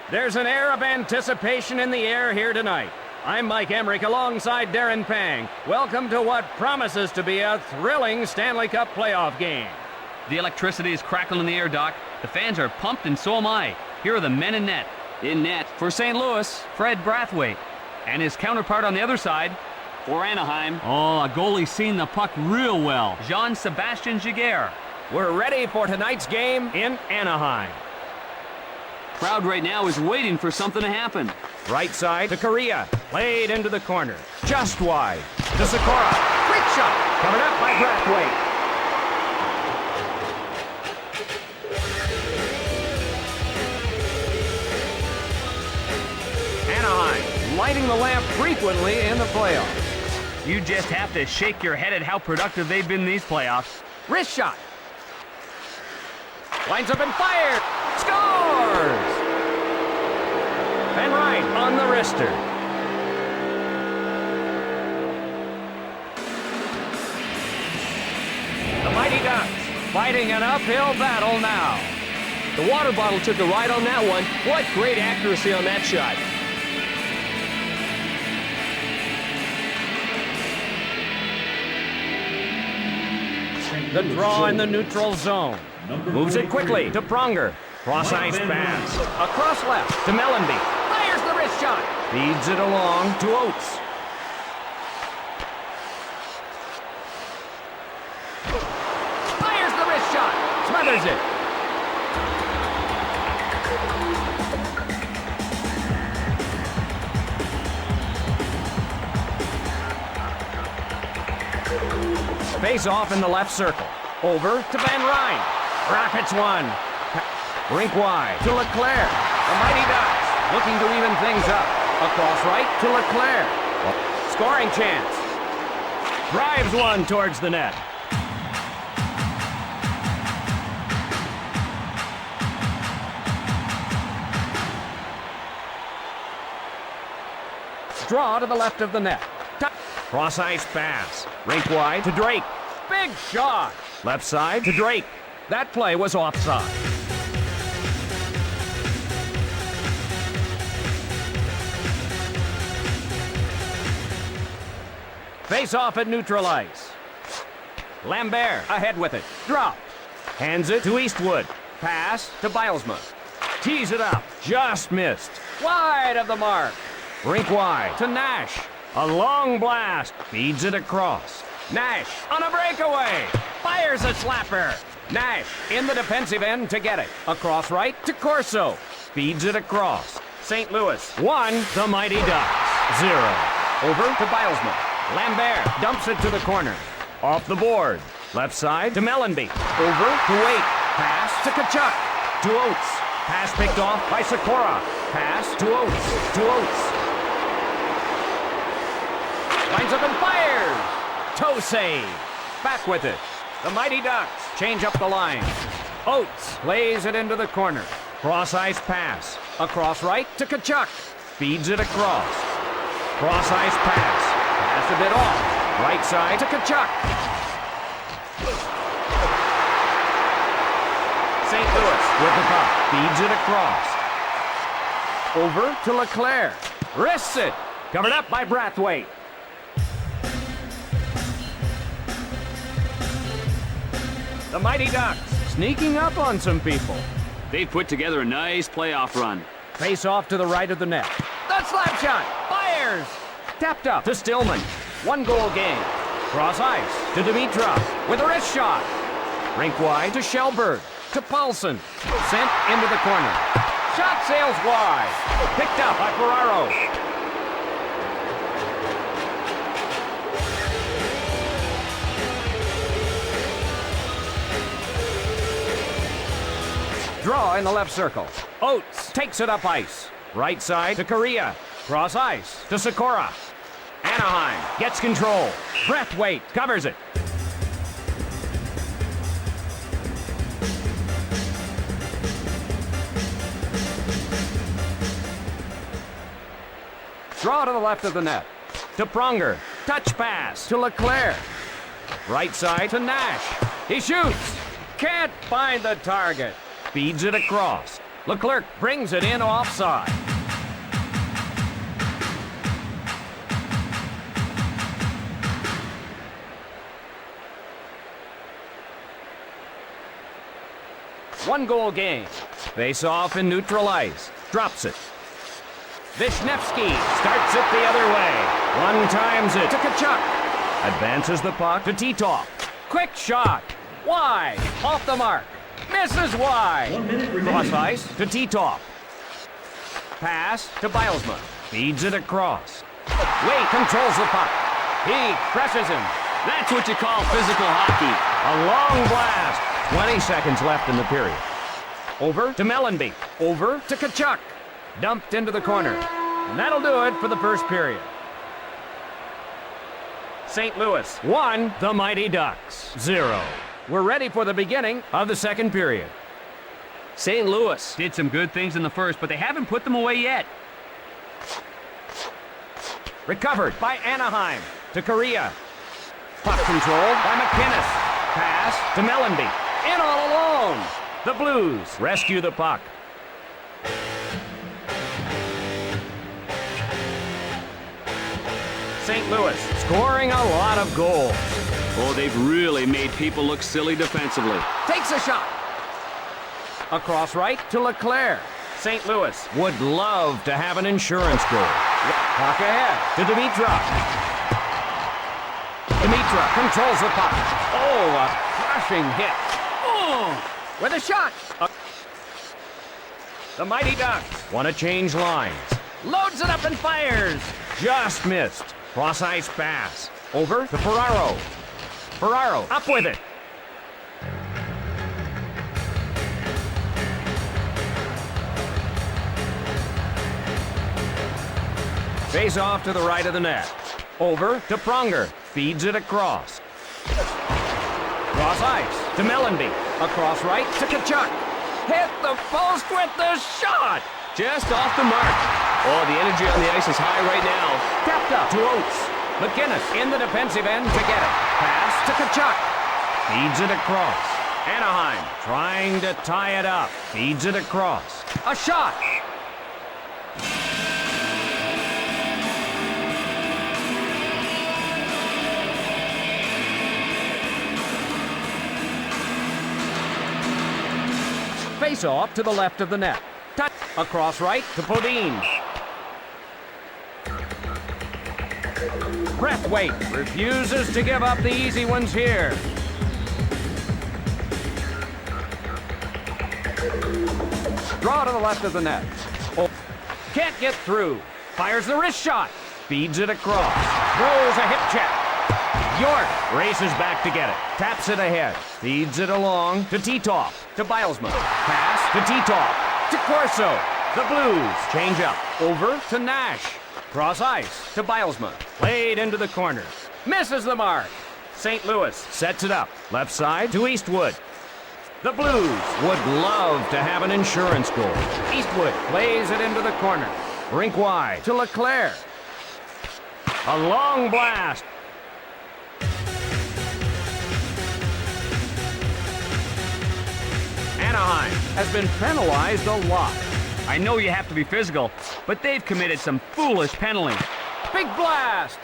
There's an air of anticipation in the air here tonight. I'm Mike Emmerich alongside Darren Pang. Welcome to what promises to be a thrilling Stanley Cup playoff game. The electricity is crackling in the air, Doc. The fans are pumped and so am I. Here are the men in net. In net for St. Louis, Fred Brathwaite. And his counterpart on the other side, for Anaheim. Oh, a goalie seeing the puck real well. Jean-Sebastien Giguère. We're ready for tonight's game in Anaheim. Crowd right now is waiting for something to happen. Right side to Correa. Played into the corner. Just wide. To Sikora. Quick shot. Covered up by Brathwaite. Anaheim lighting the lamp frequently in the playoffs. You just have to shake your head at how productive they've been in these playoffs. Wrist shot. Lines up and fires. Scores! Van Ryn on the wrister. The Mighty Ducks fighting an uphill battle now. The water bottle took a ride on that one. What great accuracy on that shot. The draw in the neutral zone. Moves it quickly to Pronger. Cross-ice pass. Across left to Mellenby. Fires the wrist shot. Feeds it along to Oates. Fires the wrist shot. Smothers it. Face off in the left circle. Over to Van Ryn. Rockets one. Rink wide to Leclerc. The Mighty Ducks looking to even things up. Across right to Leclerc. Scoring chance. Drives one towards the net. Draw to the left of the net. Cross-ice pass. Rink wide to Drake. Big shot. Left side to Drake. That play was offside. Face off at neutral ice. Lambert ahead with it. Drop. Hands it to Eastwood. Pass to Bilesma. Tees it up. Just missed. Wide of the mark. Rink wide to Nash. A long blast. Feeds it across. Nash on a breakaway. Fires a slapper. Nash in the defensive end to get it. Across right to Corso. Feeds it across. St. Louis 1, the Mighty Ducks 0. Over to Bilesma. Lambert dumps it to the corner. Off the board. Left side to Mellenby. Over to Waite. Pass to Tkachuk. To Oates. Pass picked off by Sikora. Pass to Oates. To Oates. Lines up and fires. Toe save. Back with it. The Mighty Ducks change up the line. Oates lays it into the corner. Cross-ice pass. Across right to Tkachuk. Feeds it across. Cross-ice pass. Pass a bit off. Right side to Tkachuk. St. Louis with the puck. Feeds it across. Over to Leclerc. Wrists it. Covered up by Brathwaite. The Mighty Ducks sneaking up on some people. They've put together a nice playoff run. Face off to the right of the net. The slap shot. Fires. Tapped up to Stillman. 1 goal game. Cross ice to Dimitrov with a wrist shot. Rink wide to Shelberg. To Paulson. Sent into the corner. Shot sails wide. Picked up by Ferraro. Draw in the left circle. Oates takes it up ice. Right side to Correa. Cross ice to Sikora. Anaheim gets control. Brathwaite covers it. Draw to the left of the net. To Pronger. Touch pass to Leclerc. Right side to Nash. He shoots. Can't find the target. Feeds it across. Leclerc brings it in offside. One-goal game. Face off in neutral ice. Drops it. Vishnevsky starts it the other way. One times it to Kachuk. Advances the puck to Titov. Quick shot. Wide. Off the mark. Misses wide. Cross ice to Titov. Pass to Bilesma. Feeds it across. Wade controls the puck. He presses him. That's what you call physical hockey. A long blast. 20 seconds left in the period. Over to Mellenby. Over to Kachuk. Dumped into the corner. And that'll do it for the first period. St. Louis 1, the Mighty Ducks 0. We're ready for the beginning of the second period. St. Louis Did some good things in the first, but they haven't put them away yet. Recovered by Anaheim to Korea. Puck controlled by McInnes. Pass to Mellenby. In all alone. The Blues rescue the puck. St. Louis scoring a lot of goals. Oh, they've really made people look silly defensively. Takes a shot. Across right to Leclerc. St. Louis would love to have an insurance goal. Puck ahead to Dimitrov. Dimitrov controls the puck. Oh, a crushing hit. Oh, with a shot. The Mighty Ducks want to change lines. Loads it up and fires. Just missed. Cross ice pass. Over to Ferraro. Ferraro up with it. Face off to the right of the net. Over to Pronger. Feeds it across. Cross ice to Mellenby. Across right to Kachuk. Hit the post with the shot. just off the mark. Oh, the energy on the ice is high right now. Tapped up to Oates. McInnes in the defensive end to get it. Pass to Kachuk. Feeds it across. Anaheim trying to tie it up. Feeds it across. A shot. Face off to the left of the net. Touch across right to Podine. Brathwaite refuses to give up the easy ones here. Draw to the left of the net. Oh, can't get through. Fires the wrist shot. Feeds it across. Throws a hip check. York races back to get it. Taps it ahead. Feeds it along to Titov. To Bilesma. Pass to Titov. To Corso. The Blues change up. Over to Nash. Cross ice to Bilesma. Played into the corner. Misses the mark. St. Louis sets it up. Left side to Eastwood. The Blues would love to have an insurance goal. Eastwood plays it into the corner. Rink wide to Leclerc. A long blast. Anaheim has been penalized a lot. I know you have to be physical, but they've committed some foolish penalties. Big blast.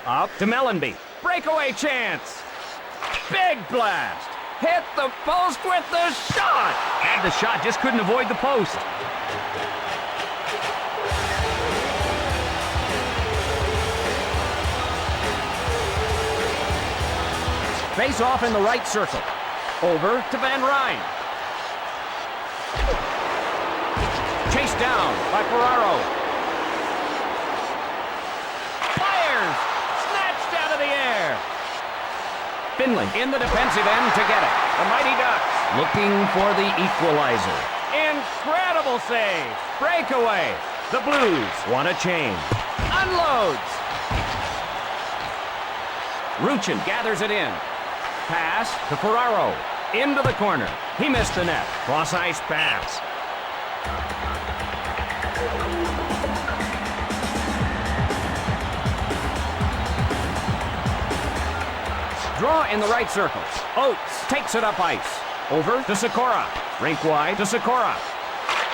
Up to Mellenby. Breakaway chance. Big blast. Hit the post with the shot. Had the shot, just couldn't avoid the post. Face off in the right circle. Over to Van Ryn. Chased down by Ferraro. Fires! Snatched out of the air. Finley in the defensive end to get it. The Mighty Ducks looking for the equalizer. Incredible save. Breakaway. The Blues want a change. Unloads. Ruchin gathers it in. Pass to Ferraro. Into the corner. He missed the net. Cross ice pass. Draw in the right circle. Oates takes it up ice. Over to Sikora. Rink wide to Sikora.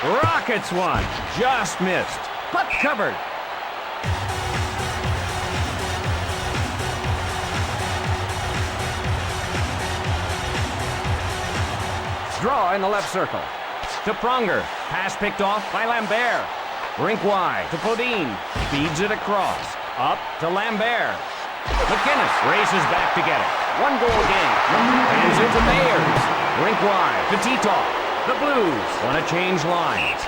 Rockets one. Just missed. Puck covered. Draw in the left circle. To Pronger. Pass picked off by Lambert. Rink wide to Podine. Feeds it across. Up to Lambert. McInnes races back to get it. 1 goal game. Hands it to Mayers. Rink wide to Tito. The Blues want to change lines.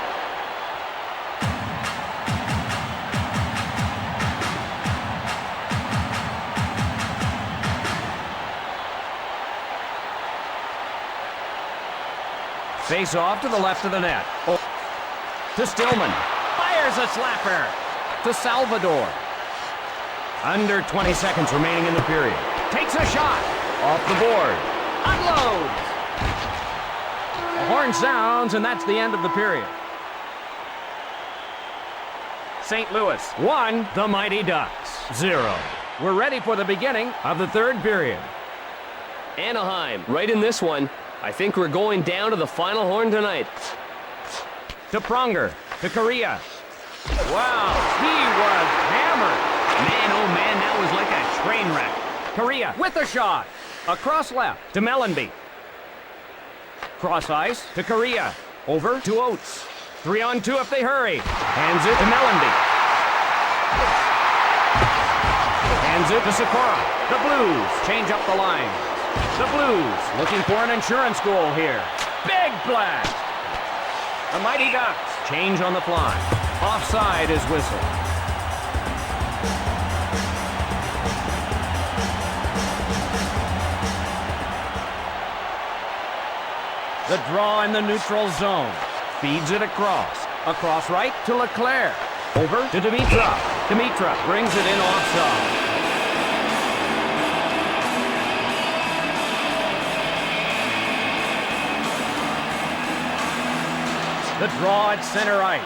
Face off to the left of the net. Oh. To Stillman. Fires a slapper. To Salvador. Under 20 seconds remaining in the period. Takes a shot. Off the board. Unloads. The horn sounds, and that's the end of the period. St. Louis 1, the Mighty Ducks 0. We're ready for the beginning of the third period. Anaheim, right in this one. I think we're going down to the final horn tonight. To Pronger. To Correa. Wow, he was hammered. Man, oh man, that was like a train wreck. Correa with a shot. Across left to Mellenby. Cross ice to Correa. Over to Oates. 3-on-2 if they hurry. Hands it to Mellenby. Hands it to Sikora. The Blues change up the line. The Blues looking for an insurance goal here. Big blast. The Mighty Ducks change on the fly. Offside is whistled. The draw in the neutral zone. Feeds it across. Across right to Leclerc. Over to Dimitrov. Dimitrov brings it in offside. The draw at center ice.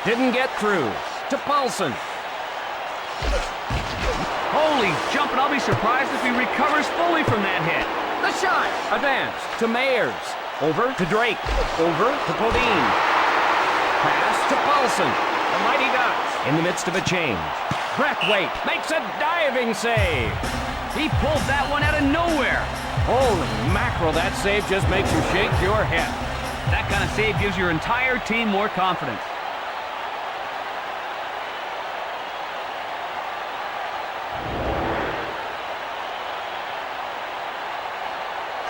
Didn't get through. To Paulson. Holy jumping, I'll be surprised if he recovers fully from that hit. The shot. Advance to Mayers. Over to Drake. Over to Podine. Pass to Paulson. The Mighty Ducks in the midst of a change. Brathwaite makes a diving save. He pulled that one out of nowhere. Holy mackerel, that save just makes you shake your head. That kind of save gives your entire team more confidence.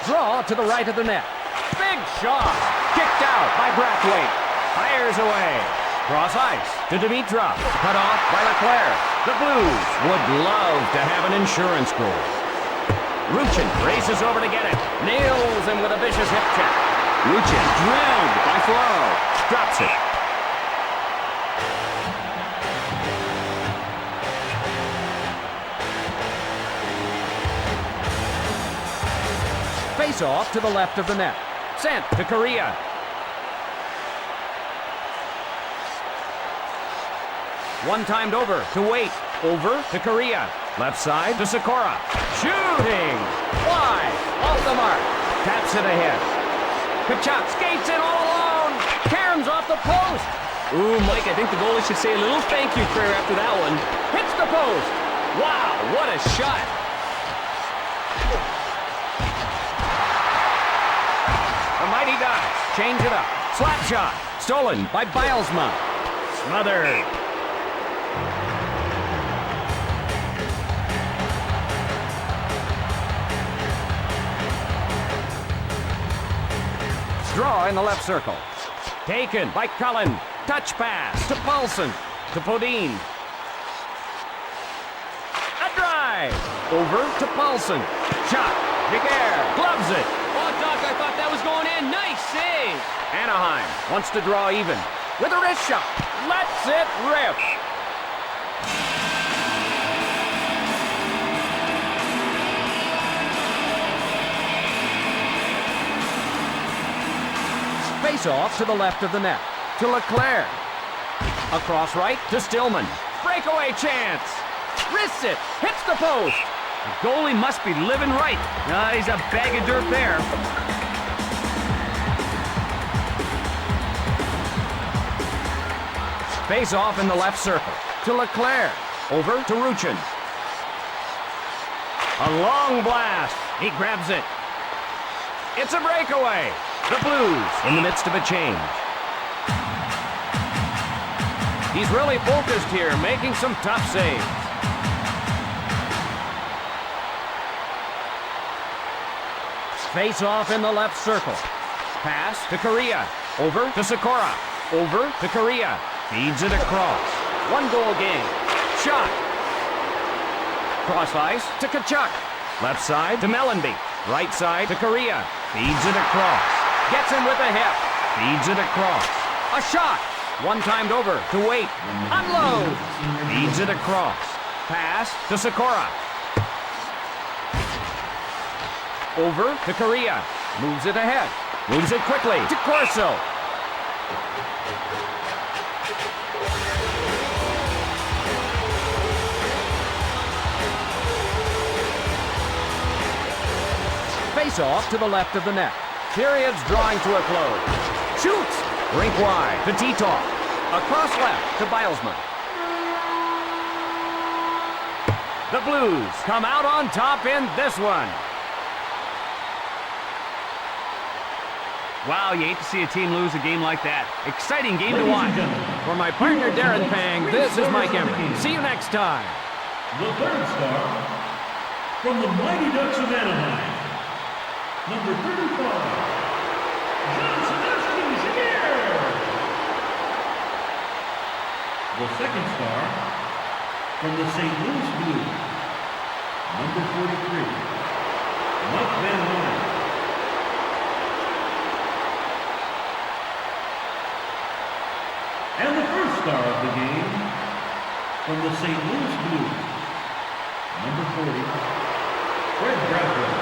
Draw to the right of the net. Big shot. Kicked out by Brathwaite. Fires away. Cross ice to Dimitrov. Cut off by Leclerc. The Blues would love to have an insurance goal. Ruchin races over to get it. Nails him with a vicious hip check. Ruchin drilled by Ferraro. Drops it. Face off to the left of the net. Sent to Correa. One timed over to Waite. Over to Correa. Left side to Sikora. Shooting! Wide! Off the mark. Taps it ahead. Kachuk skates in all alone. Cairns off the post. Ooh, Mike, I think the goalie should say a little thank you prayer after that one. Hits the post. Wow, what a shot. The Mighty Ducks change it up. Slap shot. Stolen by Bilesma. Smothered. Draw in the left circle. Taken by Cullen. Touch pass to Paulson. To Podine. A drive. Over to Paulson. Shot. Big air. Gloves it. Oh, Doc, I thought that was going in. Nice save. Anaheim wants to draw even. With a wrist shot. Lets it rip. Face off to the left of the net. To Leclerc. Across right to Stillman. Breakaway chance. Wrists it. Hits the post. The goalie must be living right. He's a bag of dirt there. Face off in the left circle. To Leclerc. Over to Ruchin. A long blast. He grabs it. It's a breakaway. The Blues in the midst of a change. He's really focused here, making some tough saves. Face off in the left circle. Pass to Correa. Over to Sikora. Over to Correa. Feeds it across. 1-goal game. Shot. Cross ice to Kachuk. Left side to Mellenby. Right side to Correa. Feeds it across. Gets him with a hip. Feeds it across. A shot. One-timed over to Waite. Unloads. Feeds it across. Pass to Sikora. Over to Correa. Moves it ahead. Moves it quickly to Corso. Face off to the left of the net. Period's drawing to a close. Shoots. Rink wide to Titov. Across left to Bilesman. The Blues come out on top in this one. Wow, you hate to see a team lose a game like that. Exciting game to watch. For my partner Darren Pang, this is Mike Emery. See you next time. The third star from the Mighty Ducks of Anaheim, number 35, John Sebastian. The second star from the St. Louis Blues, number 43, Mike Van Horn. And the first star of the game from the St. Louis Blues, number 40, Fred Brathwaite.